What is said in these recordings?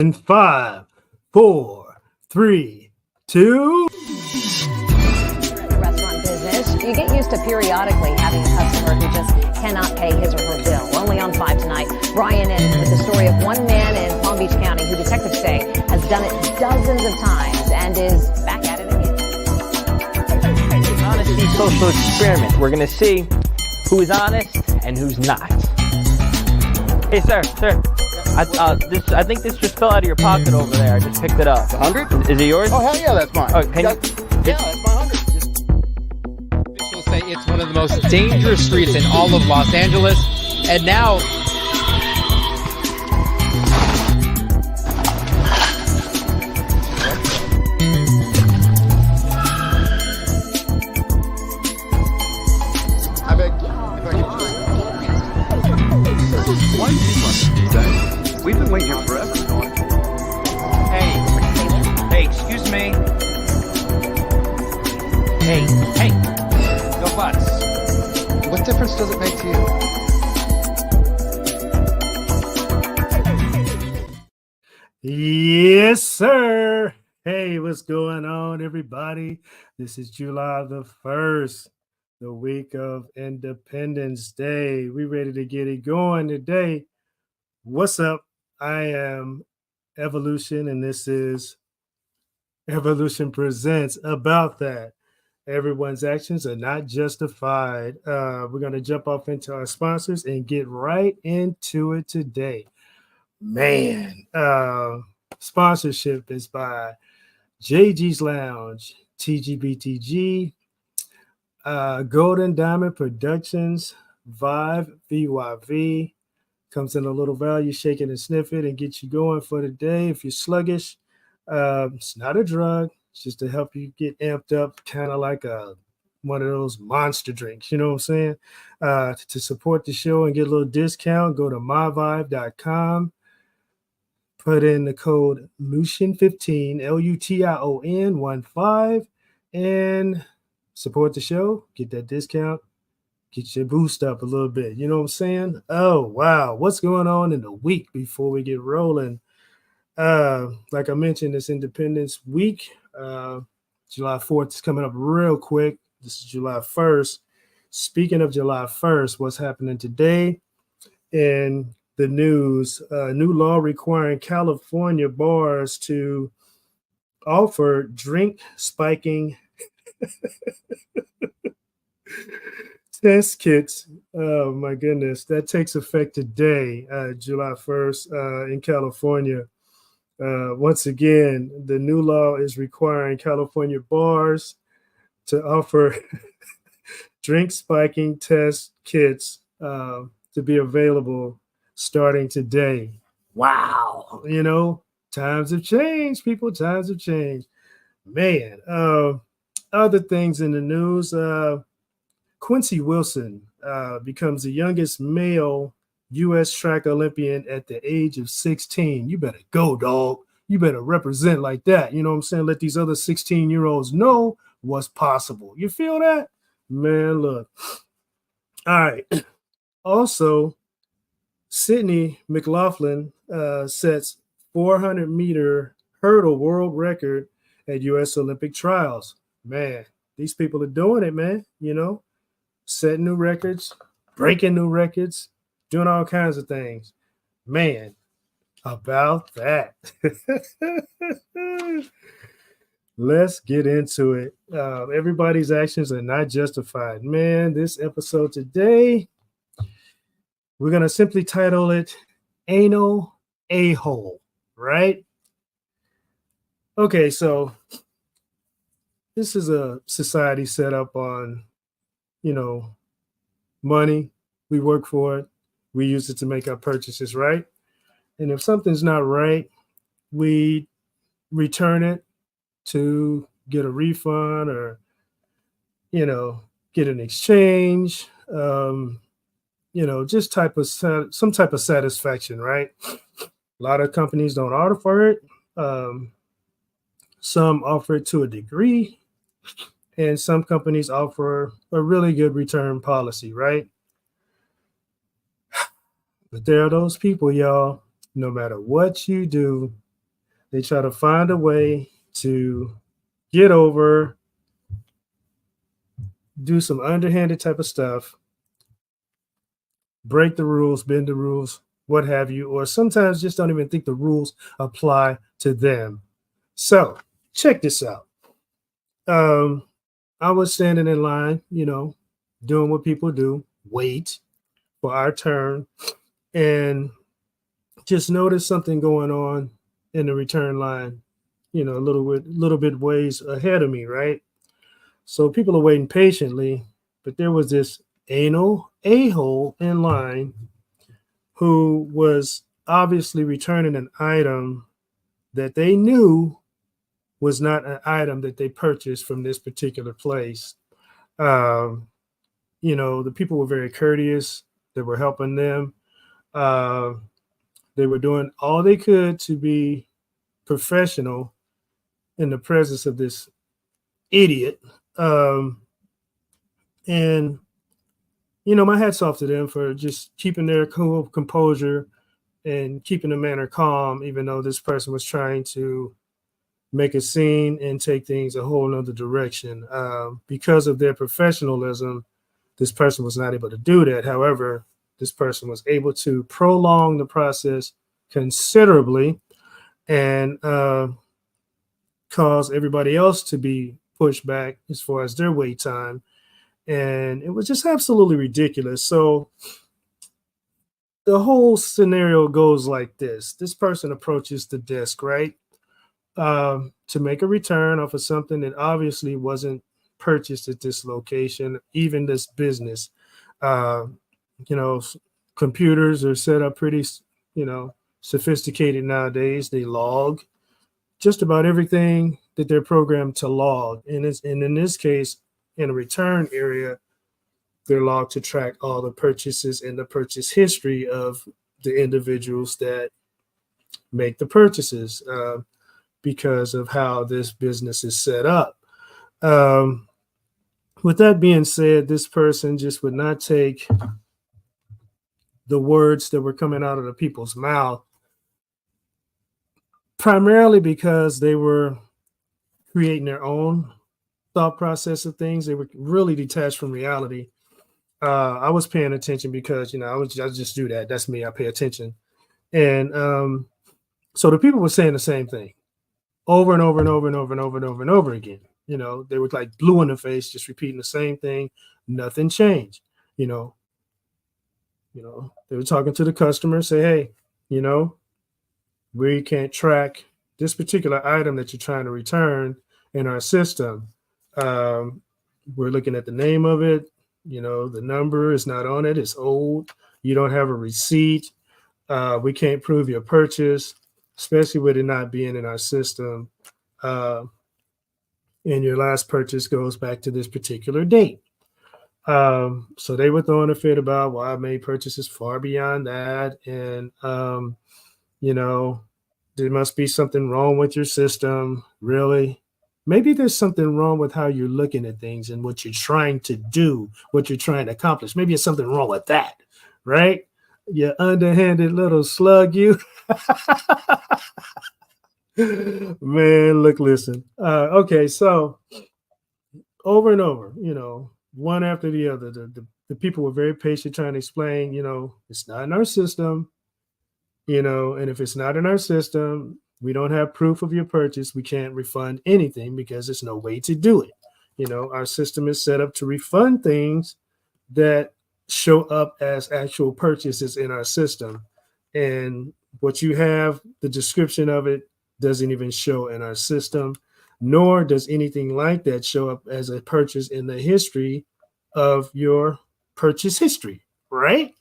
In 5, 4, 3, 2. Restaurant business, you get used to periodically having a customer who just cannot pay his or her bill. Only on 5 tonight, Brian in with the story of one man in Palm Beach County who detectives say has done it dozens of times and is back at it again. Honesty social experiment. We're going to see who is honest and who's not. Hey, sir. I think this just fell out of your pocket over there. I just picked it up. 100? Is it yours? Oh, hell yeah, that's mine. Oh, yeah, that's my 100. Officials say it's one of the most dangerous streets in all of Los Angeles. And now I beg, if I could Why do you want to do that? We've been waiting here forever. Hey, excuse me. Hey, no butts. What difference does it make to you? Yes, sir. Hey, what's going on, everybody? This is July the 1st, the week of Independence Day. We ready to get it going today. What's up? I am Evolution, and this is Evolution Presents About That. Everyone's actions are not justified. We're going to jump off into our sponsors and get right into it today. Man, sponsorship is by JG's Lounge, TGBTG, Golden Diamond Productions, Vive, VYV. Comes in a little value, shake it and sniff it and get you going for the day. If you're sluggish, it's not a drug. It's just to help you get amped up, kind of like one of those monster drinks. You know what I'm saying? To support the show and get a little discount, go to myvive.com. Put in the code Lution15, LUTION15, and support the show. Get that discount. Get your boost up a little bit. You know what I'm saying? Oh, wow. What's going on in the week before we get rolling? Like I mentioned, it's Independence Week. July 4th is coming up real quick. This is July 1st. Speaking of July 1st, what's happening today in the news? New law requiring California bars to offer drink spiking test kits. Oh my goodness, that takes effect today, July 1st, in California. Once again, the new law is requiring California bars to offer drink spiking test kits to be available starting today. Wow. You know, times have changed, people. Times have changed. Man, other things in the news, Quincy Wilson becomes the youngest male U.S. track Olympian at the age of 16. You better go, dog. You better represent like that. You know what I'm saying? Let these other 16-year-olds know what's possible. You feel that? Man, look. All right. Also, Sydney McLaughlin sets 400-meter hurdle world record at U.S. Olympic trials. Man, these people are doing it, man. You know, setting new records, breaking new records, doing all kinds of things. Man, about that. Let's get into it. Everybody's actions are not justified. Man, this episode today, we're going to simply title it Anal A-Hole, right? Okay, so this is a society set up on, you know, money. We work for it. We use it to make our purchases, right? And if something's not right, we return it to get a refund or, you know, get an exchange, you know, just some type of satisfaction, right? A lot of companies don't offer it. Some offer it to a degree, and some companies offer a really good return policy, right? But there are those people, y'all, no matter what you do, They try to find a way to get over, do some underhanded type of stuff, break the rules, bend the rules, what have you, or sometimes just don't even think the rules apply to them. So check this out. I was standing in line, doing what people do, wait for our turn, and just noticed something going on in the return line, a little bit ways ahead of me, right? So people are waiting patiently, but there was this anal a-hole in line who was obviously returning an item that they knew was not an item that they purchased from this particular place. The people were very courteous. They were helping them. They were doing all they could to be professional in the presence of this idiot. And my hat's off to them for just keeping their cool composure and keeping the manner calm, even though this person was trying to make a scene and take things a whole nother direction. Because of their professionalism, this person was not able to do that. However, this person was able to prolong the process considerably and cause everybody else to be pushed back as far as their wait time. And it was just absolutely ridiculous. So the whole scenario goes like this. This person approaches the desk, right? To make a return off of something that obviously wasn't purchased at this location, even this business. Computers are set up pretty, sophisticated nowadays. They log just about everything that they're programmed to log. And in this case, in a return area, they're logged to track all the purchases and the purchase history of the individuals that make the purchases. Because of how this business is set up. With that being said, this person just would not take the words that were coming out of the people's mouth, primarily because they were creating their own thought process of things. They were really detached from reality. I was paying attention because, I just do that. That's me. I pay attention. And so the people were saying the same thing over and over and over and over and over and over and over again. They were like blue in the face, just repeating the same thing. Nothing changed. They were talking to the customer, say, hey, we can't track this particular item that you're trying to return in our system. We're looking at the name of it. The number is not on it. It's old. You don't have a receipt. We can't prove your purchase, especially with it not being in our system. And your last purchase goes back to this particular date. So they were throwing a fit about, well, I made purchases far beyond that. And, there must be something wrong with your system. Really? Maybe there's something wrong with how you're looking at things and what you're trying to do, what you're trying to accomplish. Maybe there's something wrong with that, right? You underhanded little slug, you. Man, listen. Okay, so over and over, one after the other, the people were very patient trying to explain, it's not in our system, and if it's not in our system, we don't have proof of your purchase. We can't refund anything because there's no way to do it. Our system is set up to refund things that show up as actual purchases in our system. And what you have, the description of it, doesn't even show in our system, nor does anything like that show up as a purchase in the history of your purchase history, right?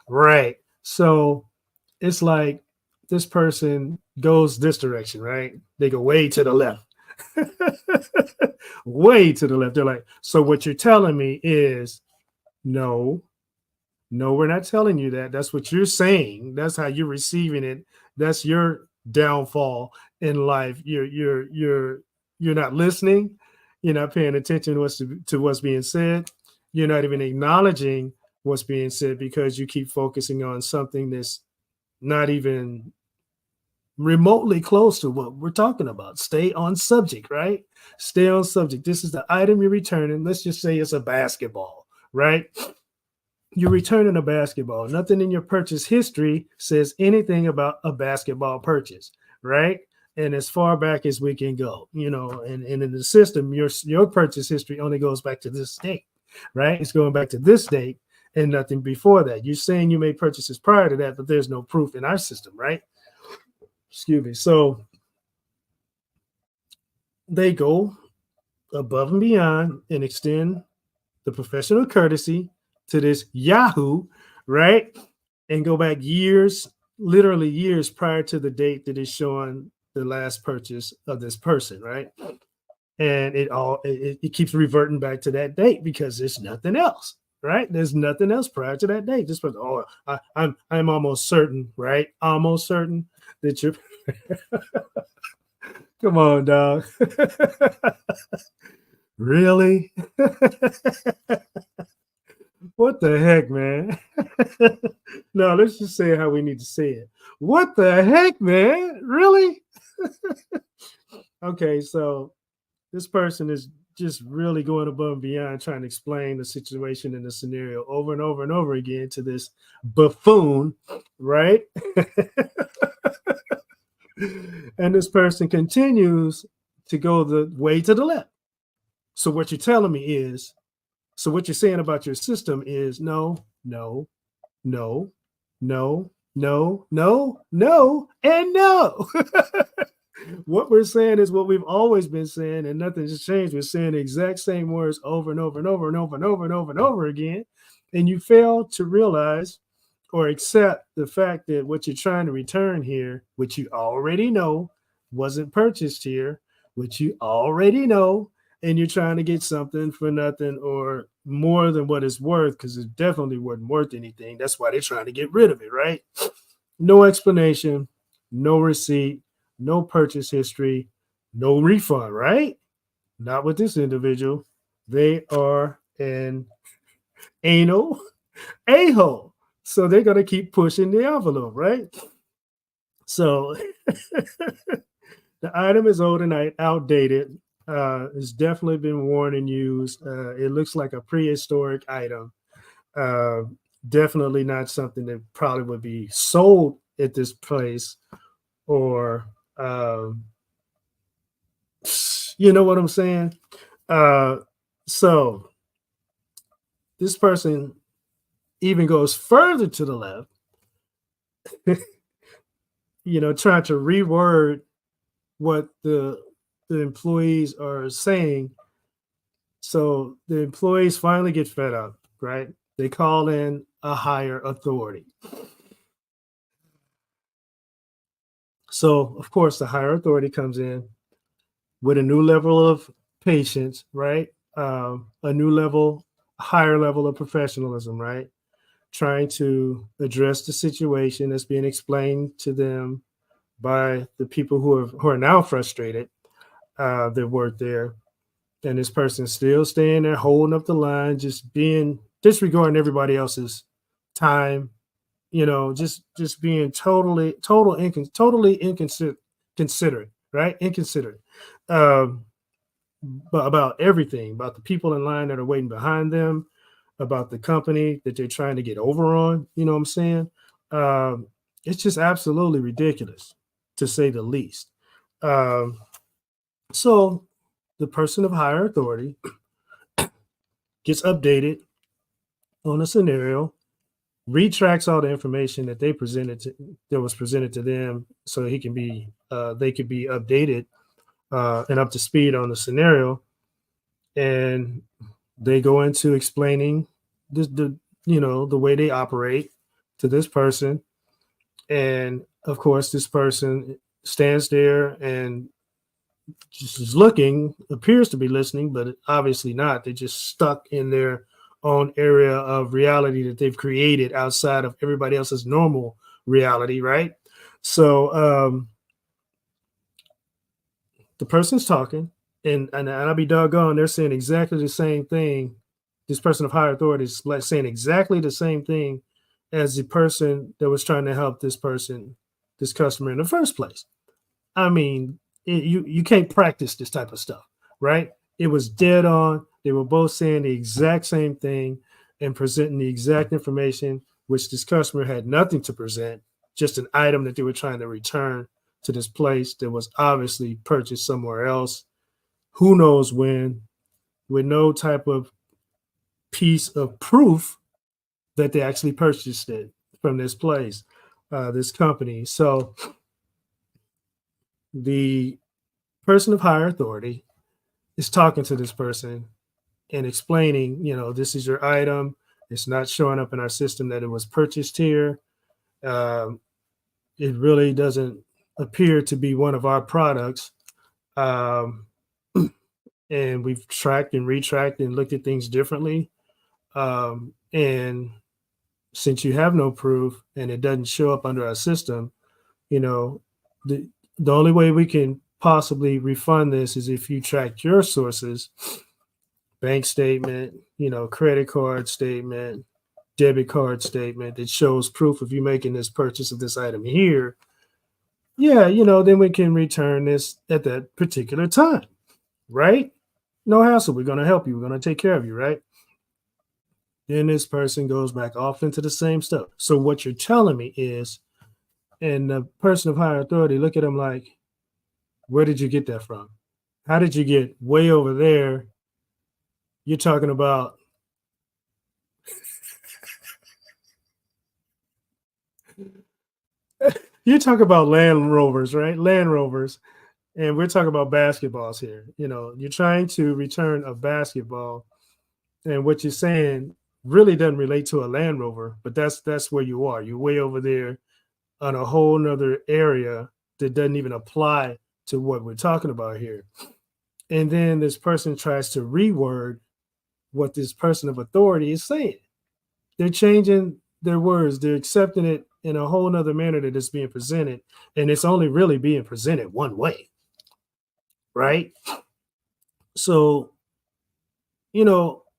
Right. So it's like this person goes this direction, right? They go way to the left. Way to the left. They're like, so what you're telling me is no, we're not telling you that. That's what you're saying. That's how you're receiving it. That's your downfall in life. You're not listening. You're not paying attention to what's being said. You're not even acknowledging what's being said because you keep focusing on something that's not even remotely close to what we're talking about. Stay on subject, right? Stay on subject. This is the item you're returning. Let's just say it's a basketball, right? You're returning a basketball. Nothing in your purchase history says anything about a basketball purchase, right? And as far back as we can go, and in the system, your purchase history only goes back to this date, right? It's going back to this date and nothing before that. You're saying you made purchases prior to that, but there's no proof in our system, right? Excuse me. So they go above and beyond and extend the professional courtesy to this Yahoo, right? And go back years, literally years prior to the date that is showing the last purchase of this person, right? And it keeps reverting back to that date because there's nothing else, right? There's nothing else prior to that date. This person, I'm almost certain, right? Almost certain that you're come on, dog. Really? What the heck, man? No, let's just say it how we need to say it. What the heck, man? Really? Okay, so this person is just really going above and beyond trying to explain the situation and the scenario over and over and over again to this buffoon, right? And this person continues to go the way to the left. So what you're telling me is, so what you're saying about your system is no, no, no, no, no, no, no, and no. What we're saying is what we've always been saying, and nothing's changed. We're saying the exact same words over and over and over and over and over and over and over again. And you fail to realize or accept the fact that what you're trying to return here, which you already know wasn't purchased here, which you already know, and you're trying to get something for nothing or more than what it's worth, because it definitely wasn't worth anything. That's why they're trying to get rid of it, right? No explanation, no receipt, no purchase history, no refund, right? Not with this individual. They are an anal a-hole. So they're going to keep pushing the envelope, right? So the item is old and outdated. It's definitely been worn and used. It looks like a prehistoric item. Definitely not something that probably would be sold at this place, or you know what I'm saying? So this person even goes further to the left, trying to reword what the employees are saying. So the employees finally get fed up, right? They call in a higher authority. So, of course, the higher authority comes in with a new level of patience, right? A higher level of professionalism, right? Trying to address the situation that's being explained to them by the people who are now frustrated that work there. And this person still staying there, holding up the line, just disregarding everybody else's time, just being totally inconsiderate, right? Inconsiderate about everything, about the people in line that are waiting behind them, about the company that they're trying to get over on. You know what I'm saying? It's just absolutely ridiculous, to say the least. So the person of higher authority gets updated on a scenario, retracts all the information that that was presented to them, so they could be updated and up to speed on the scenario. And they go into explaining the way they operate to this person. And of course, this person stands there and just is looking, appears to be listening, but obviously not. They're just stuck in their own area of reality that they've created outside of everybody else's normal reality, right? So the person's talking, and I'll be doggone, they're saying exactly the same thing. This person of higher authority is saying exactly the same thing as the person that was trying to help this person this customer in the first place. I mean, you can't practice this type of stuff, right? It was dead on. They were both saying the exact same thing and presenting the exact information, which this customer had nothing to present, just an item that they were trying to return to this place that was obviously purchased somewhere else, who knows when, with no type of piece of proof that they actually purchased it from this place, this company. So the person of higher authority is talking to this person and explaining, this is your item. It's not showing up in our system that it was purchased here. It really doesn't appear to be one of our products. And we've tracked and retracked and looked at things differently. And since you have no proof and it doesn't show up under our system, the only way we can possibly refund this is if you track your sources, bank statement, credit card statement, debit card statement that shows proof of you making this purchase of this item here. Yeah, then we can return this at that particular time, right? No hassle. We're going to help you. We're going to take care of you, right? Then this person goes back off into the same stuff. So what you're telling me is, and the person of higher authority look at him like, where did you get that from? How did you get way over there? You're talking about Land Rovers, right? Land Rovers. And we're talking about basketballs here. You're trying to return a basketball, and what you're saying really doesn't relate to a Land Rover, but that's where you are. You're way over there on a whole nother area that doesn't even apply to what we're talking about here. And then this person tries to reword what this person of authority is saying. They're changing their words. They're accepting it in a whole nother manner that it's being presented. And it's only really being presented one way, right? So,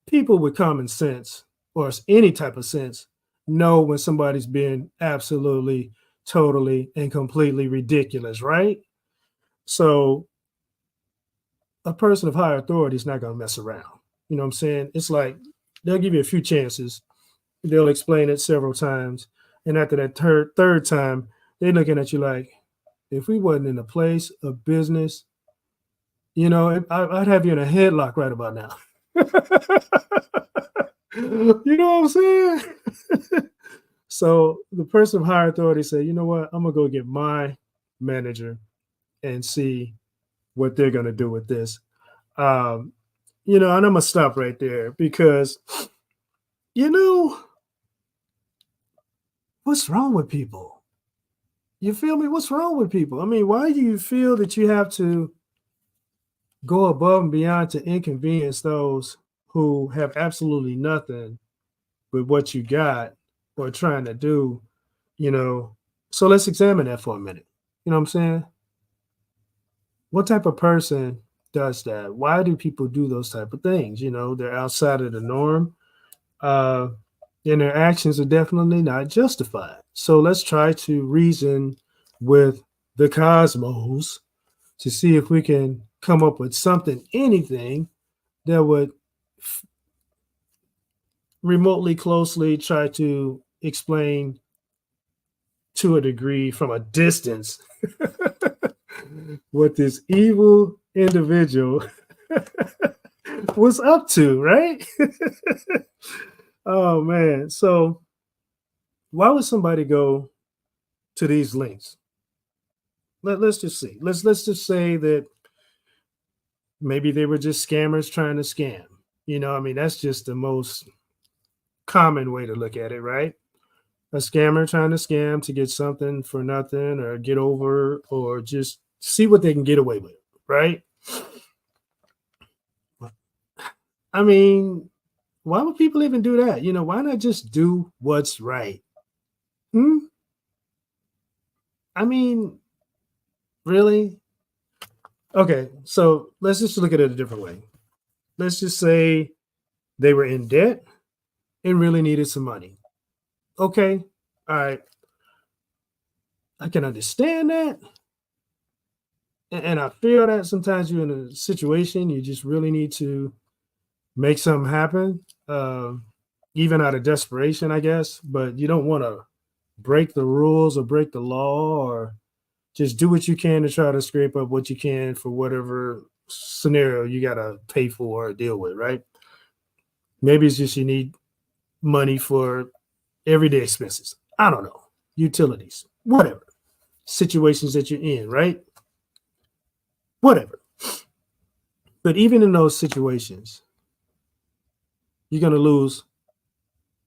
people with common sense or any type of sense know when somebody's being absolutely, totally, and completely ridiculous, right? So a person of higher authority is not going to mess around. You know what I'm saying? It's like they'll give you a few chances. They'll explain it several times. And after that third time, they're looking at you like, if we wasn't in a place of business, I'd have you in a headlock right about now. You know what I'm saying? So the person of higher authority said, you know what? I'm going to go get my manager and see what they're going to do with this. And I'm going to stop right there because, what's wrong with people? You feel me? What's wrong with people? I mean, why do you feel that you have to go above and beyond to inconvenience those who have absolutely nothing with what you got or trying to do, So let's examine that for a minute. You know what I'm saying? What type of person does that? Why do people do those type of things? They're outside of the norm. And their actions are definitely not justified. So let's try to reason with the cosmos to see if we can come up with anything that would remotely closely try to explain to a degree from a distance what this evil individual was up to, right? Oh man. So why would somebody go to these links? Let's just see. Let's just say that maybe they were just scammers trying to scam. That's just the most common way to look at it, right? A scammer trying to scam to get something for nothing or get over or just see what they can get away with, right? I mean, why would people even do that? Why not just do what's right? I mean, really? Okay, so let's just look at it a different way. Let's just say they were in debt and really needed some money. Okay, all right. I can understand that. And I feel that sometimes you're in a situation you just really need to make something happen, even out of desperation, I guess. But you don't want to break the rules or break the law, or just do what you can to try to scrape up what you can for whatever scenario you got to pay for or deal with, right? Maybe it's just you need money for everyday expenses. I don't know. Utilities, whatever. Situations that you're in, right? Whatever. But even in those situations, you're going to lose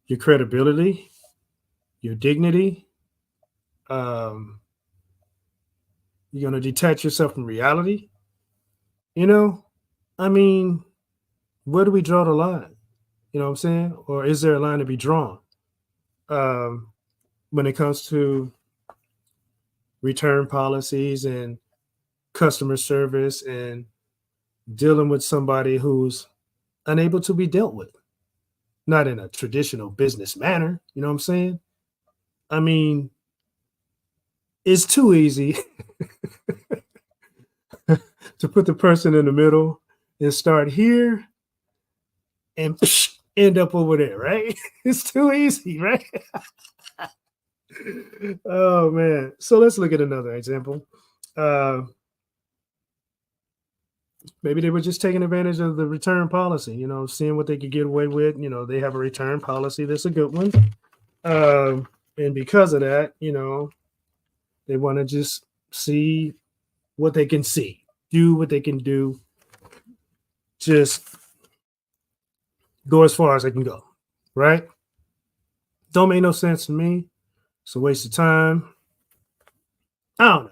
your credibility, your dignity. You're going to detach yourself from reality. You know, I mean, where do we draw the line? You know what I'm saying? Or is there a line to be drawn when it comes to return policies and customer service and dealing with somebody who's unable to be dealt with? Not in a traditional business manner. You know what I'm saying? I mean, it's too easy to put the person in the middle and start here and end up over there, right? It's too easy, right? Oh man. So let's look at another example. Maybe they were just taking advantage of the return policy, you know, seeing what they could get away with. You know, they have a return policy that's a good one. And because of that, you know, they want to just see what they can see, do what they can do, just go as far as they can go, right? Don't make no sense to me. It's a waste of time. I don't know.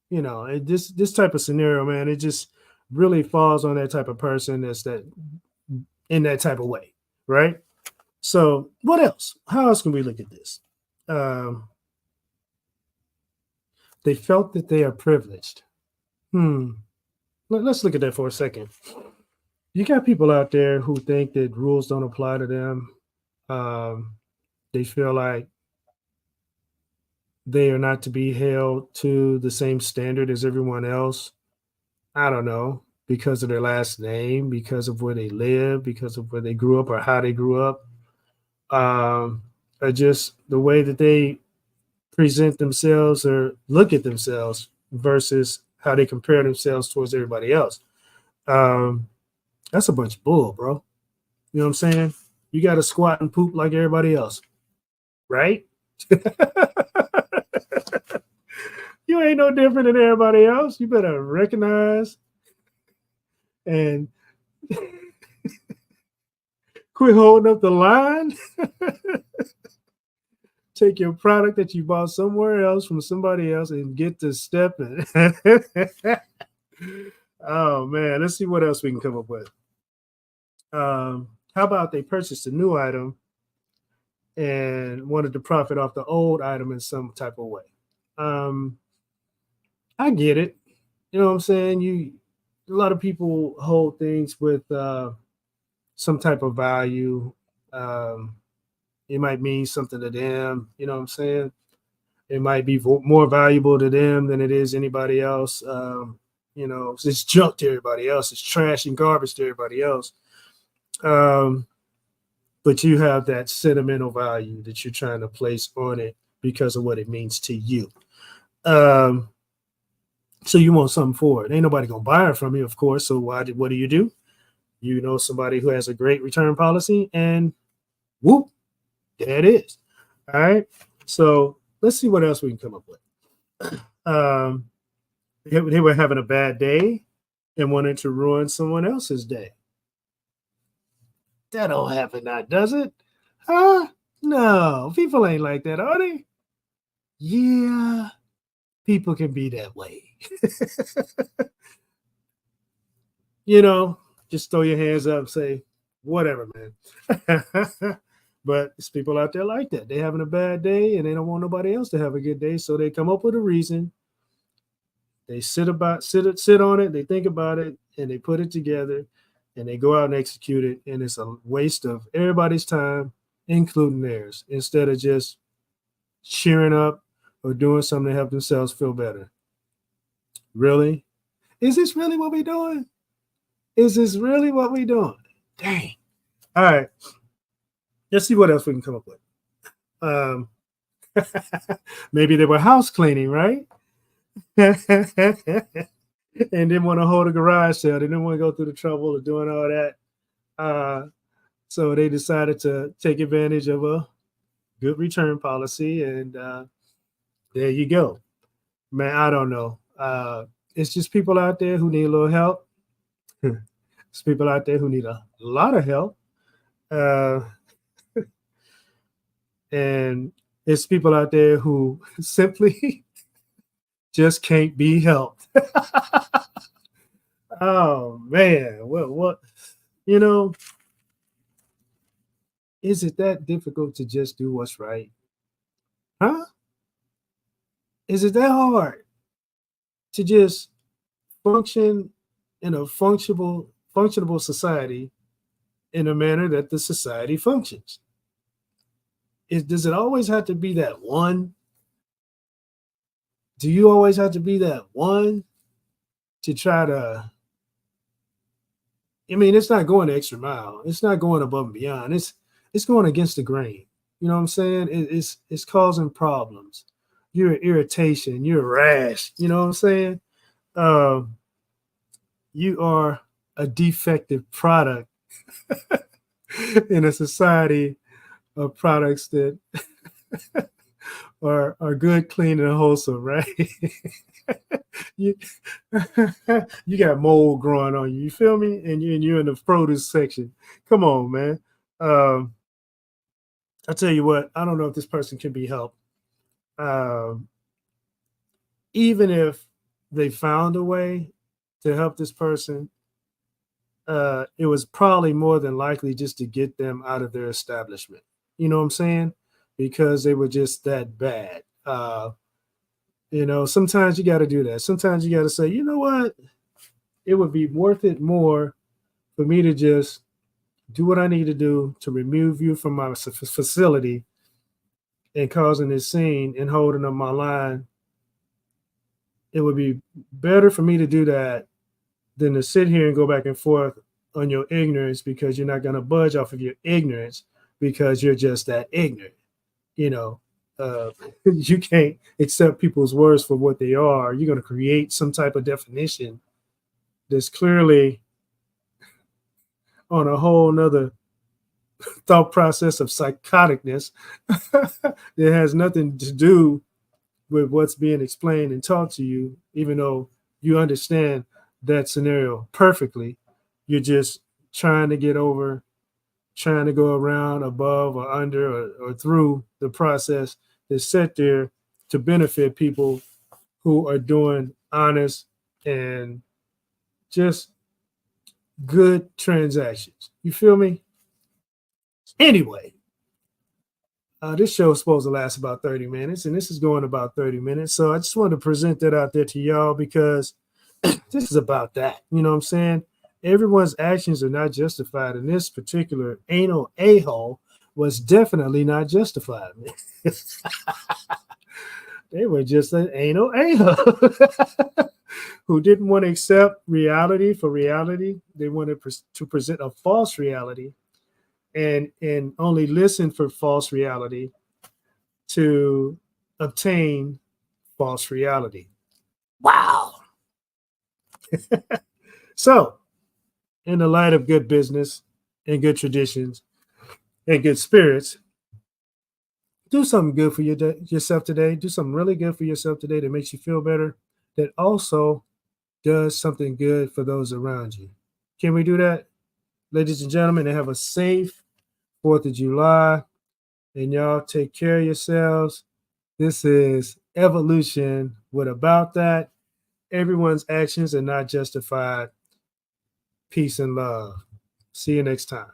You know, this type of scenario, man, it just really falls on that type of person that's that in that type of way, right? So what else? How else can we look at this? They felt that they are privileged. Let's look at that for a second. You got people out there who think that rules don't apply to them. They feel like they are not to be held to the same standard as everyone else. I don't know, because of their last name, because of where they live, because of where they grew up or how they grew up, or just the way that they present themselves or look at themselves versus how they compare themselves towards everybody else. That's a bunch of bull, bro. You know what I'm saying? You got to squat and poop like everybody else, right? You ain't no different than everybody else. You better recognize and quit holding up the line. Take your product that you bought somewhere else from somebody else and get to stepping. Oh man, let's see what else we can come up with. How about they purchased a new item and wanted to profit off the old item in some type of way? I get it. You know what I'm saying? A lot of people hold things with some type of value. It might mean something to them. You know what I'm saying? It might be more valuable to them than it is anybody else. You know, it's junk to everybody else. It's trash and garbage to everybody else. But you have that sentimental value that you're trying to place on it because of what it means to you. So you want something for it. Ain't nobody gonna buy it from you, of course. So what do? You know somebody who has a great return policy, and whoop, there it is. All right. So let's see what else we can come up with. They were having a bad day and wanted to ruin someone else's day. That don't happen now, does it? Huh? No, people ain't like that, are they? Yeah, people can be that way. You know, just throw your hands up and say, whatever, man. But it's people out there like that. They're having a bad day and they don't want nobody else to have a good day. So they come up with a reason. They sit on it, they think about it, and they put it together, and they go out and execute it. And it's a waste of everybody's time, including theirs, instead of just cheering up or doing something to help themselves feel better. Really? Is this really what we're doing? Is this really what we're doing? Dang. All right. Let's see what else we can come up with. Maybe they were house cleaning, right? And didn't want to hold a garage sale. They didn't want to go through the trouble of doing all that. So they decided to take advantage of a good return policy. And there you go. Man, I don't know. It's just people out there who need a little help. It's people out there who need a lot of help. And it's people out there who simply just can't be helped. Oh man, what is it that difficult to just do what's right? Huh? Is it that hard to just function in a functionable society in a manner that the society functions? Does it always have to be that one? Do you always have to be that one to try to? I mean, it's not going the extra mile. It's not going above and beyond. It's going against the grain. You know what I'm saying? It's causing problems. You're irritation. You're rash. You know what I'm saying? You are a defective product in a society of products that are good, clean, and wholesome, right? you got mold growing on you. You feel me? And you're in the produce section. Come on, man. I tell you what. I don't know if this person can be helped. Even if they found a way to help this person, it was probably more than likely just to get them out of their establishment. You know what I'm saying? Because they were just that bad. Sometimes you got to do that. Sometimes you got to say, you know what? It would be worth it more for me to just do what I need to do to remove you from my facility and causing this scene and holding up my line. It would be better for me to do that than to sit here and go back and forth on your ignorance, because you're not going to budge off of your ignorance because you're just that ignorant. You can't accept people's words for what they are. You're going to create some type of definition that's clearly on a whole nother thought process of psychoticness that has nothing to do with what's being explained and taught to you, even though you understand that scenario perfectly. You're just trying to get over, trying to go around, above or under or through the process that's set there to benefit people who are doing honest and just good transactions. You feel me? Anyway, this show is supposed to last about 30 minutes, and this is going about 30 minutes. So I just wanted to present that out there to y'all, because this is about that. You know what I'm saying? Everyone's actions are not justified, and this particular anal a-hole was definitely not justified. They were just an anal a-hole who didn't want to accept reality for reality. They wanted to present a false reality and only listen for false reality to obtain false reality. Wow. So, in the light of good business and good traditions and good spirits, do something good for yourself today. Do something really good for yourself today that makes you feel better, that also does something good for those around you. Can we do that? Ladies and gentlemen, and have a safe 4th of July. And y'all take care of yourselves. This is Evolution with About That. Everyone's actions are not justified. Peace and love. See you next time.